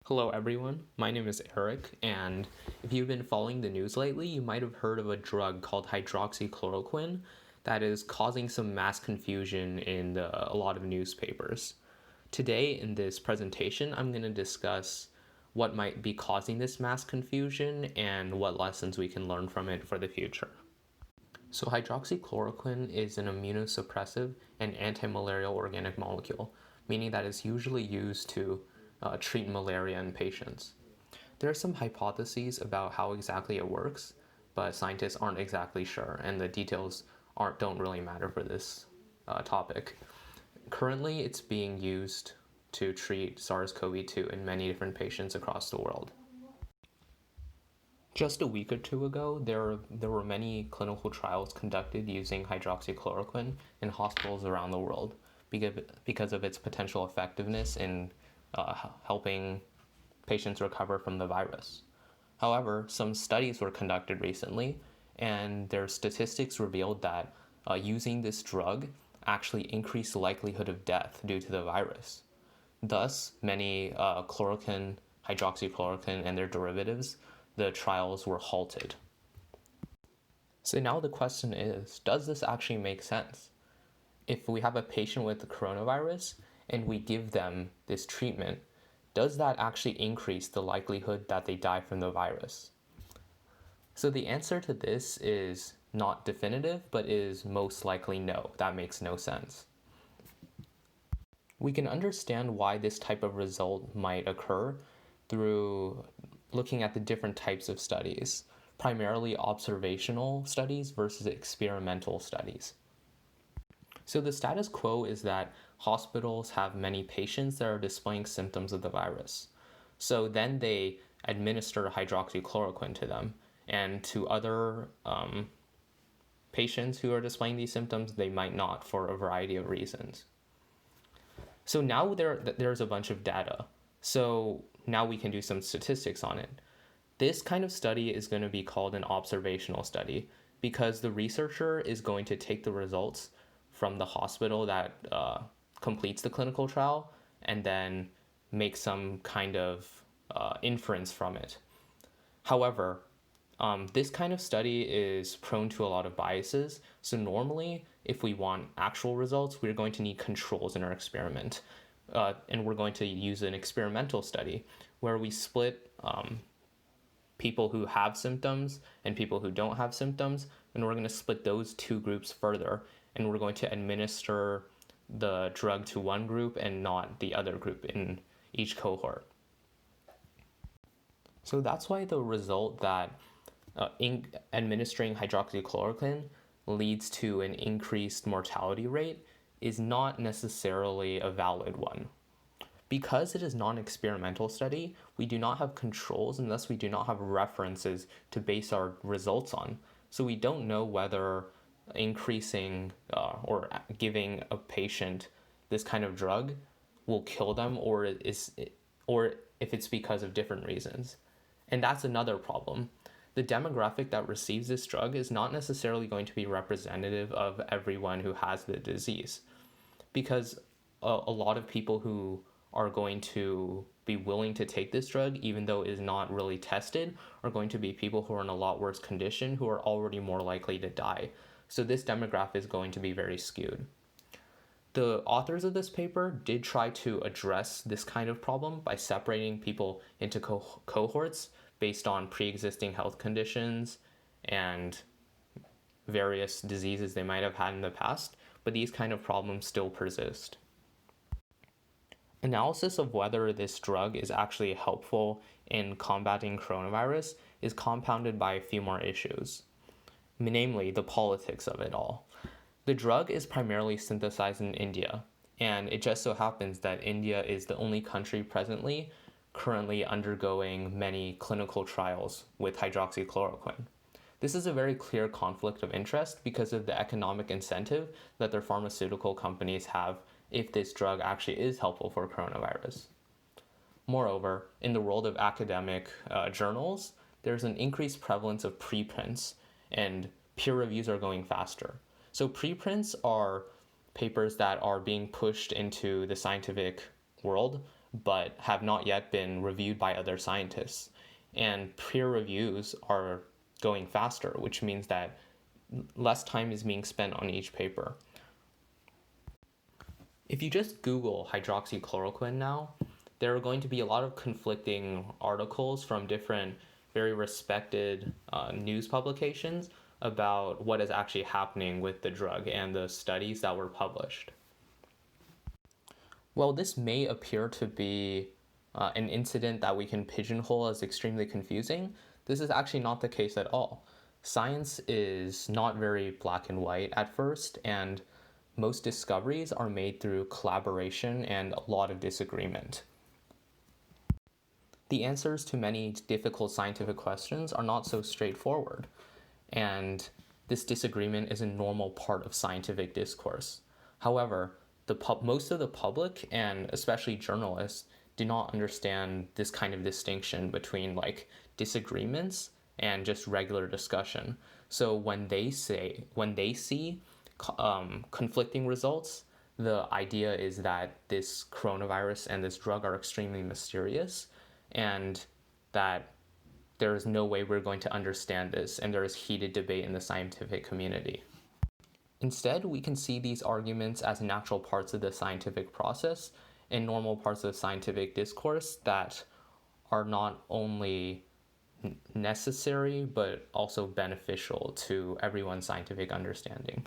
Hello, everyone. My name is Eric, and if you've been following the news lately, you might have heard of a drug called hydroxychloroquine that is causing some mass confusion in a lot of newspapers. Today, in this presentation, I'm going to discuss what might be causing this mass confusion and what lessons we can learn from it for the future. So, hydroxychloroquine is an immunosuppressive and antimalarial organic molecule, meaning that it's usually used to treat malaria in patients. There are some hypotheses about how exactly it works, but scientists aren't exactly sure, and the details don't really matter for this topic. Currently, it's being used to treat SARS-CoV-2 in many different patients across the world. Just a week or two ago, there were many clinical trials conducted using hydroxychloroquine in hospitals around the world because of its potential effectiveness in helping patients recover from the virus. However, some studies were conducted recently, and their statistics revealed that using this drug actually increased the likelihood of death due to the virus. Thus, many hydroxychloroquine, and their derivatives, the trials were halted. So now the question is, does this actually make sense? If we have a patient with the coronavirus and we give them this treatment, does that actually increase the likelihood that they die from the virus? So the answer to this is not definitive, but is most likely no. That makes no sense. We can understand why this type of result might occur through looking at the different types of studies, primarily observational studies versus experimental studies. So the status quo is that hospitals have many patients that are displaying symptoms of the virus. So then they administer hydroxychloroquine to them, and to other patients who are displaying these symptoms, they might not for a variety of reasons. So now there's a bunch of data. So now we can do some statistics on it. This kind of study is going to be called an observational study because the researcher is going to take the results from the hospital that completes the clinical trial and then make some kind of inference from it. However, this kind of study is prone to a lot of biases. So normally, if we want actual results, we're going to need controls in our experiment. And we're going to use an experimental study where we split people who have symptoms and people who don't have symptoms, and we're going to split those two groups further, and we're going to administer the drug to one group and not the other group in each cohort. So that's why the result that administering hydroxychloroquine leads to an increased mortality rate is not necessarily a valid one. Because it is not an experimental study, we do not have controls and thus we do not have references to base our results on. So we don't know whether increasing or giving a patient this kind of drug will kill them or if it's because of different reasons. And that's another problem. The demographic that receives this drug is not necessarily going to be representative of everyone who has the disease, because a lot of people who are going to be willing to take this drug, even though it is not really tested, are going to be people who are in a lot worse condition, who are already more likely to die. So this demographic is going to be very skewed. The authors of this paper did try to address this kind of problem by separating people into cohorts based on pre-existing health conditions and various diseases they might have had in the past, but these kind of problems still persist. Analysis of whether this drug is actually helpful in combating coronavirus is compounded by a few more issues, namely the politics of it all. The drug is primarily synthesized in India, and it just so happens that India is the only country presently currently undergoing many clinical trials with hydroxychloroquine. This is a very clear conflict of interest because of the economic incentive that their pharmaceutical companies have if this drug actually is helpful for coronavirus. Moreover, in the world of academic journals, there's an increased prevalence of preprints, and peer reviews are going faster. So preprints are papers that are being pushed into the scientific world but have not yet been reviewed by other scientists. And peer reviews are going faster, which means that less time is being spent on each paper. If you just Google hydroxychloroquine now, there are going to be a lot of conflicting articles from different very respected news publications about what is actually happening with the drug and the studies that were published. Well, this may appear to be an incident that we can pigeonhole as extremely confusing. This is actually not the case at all. Science is not very black and white at first, and most discoveries are made through collaboration and a lot of disagreement. The answers to many difficult scientific questions are not so straightforward, and this disagreement is a normal part of scientific discourse. However, most of the public, and especially journalists, do not understand this kind of distinction between like disagreements and just regular discussion. So when they see conflicting results, the idea is that this coronavirus and this drug are extremely mysterious, and that there is no way we're going to understand this, and there is heated debate in the scientific community. Instead, we can see these arguments as natural parts of the scientific process and normal parts of scientific discourse that are not only necessary but also beneficial to everyone's scientific understanding.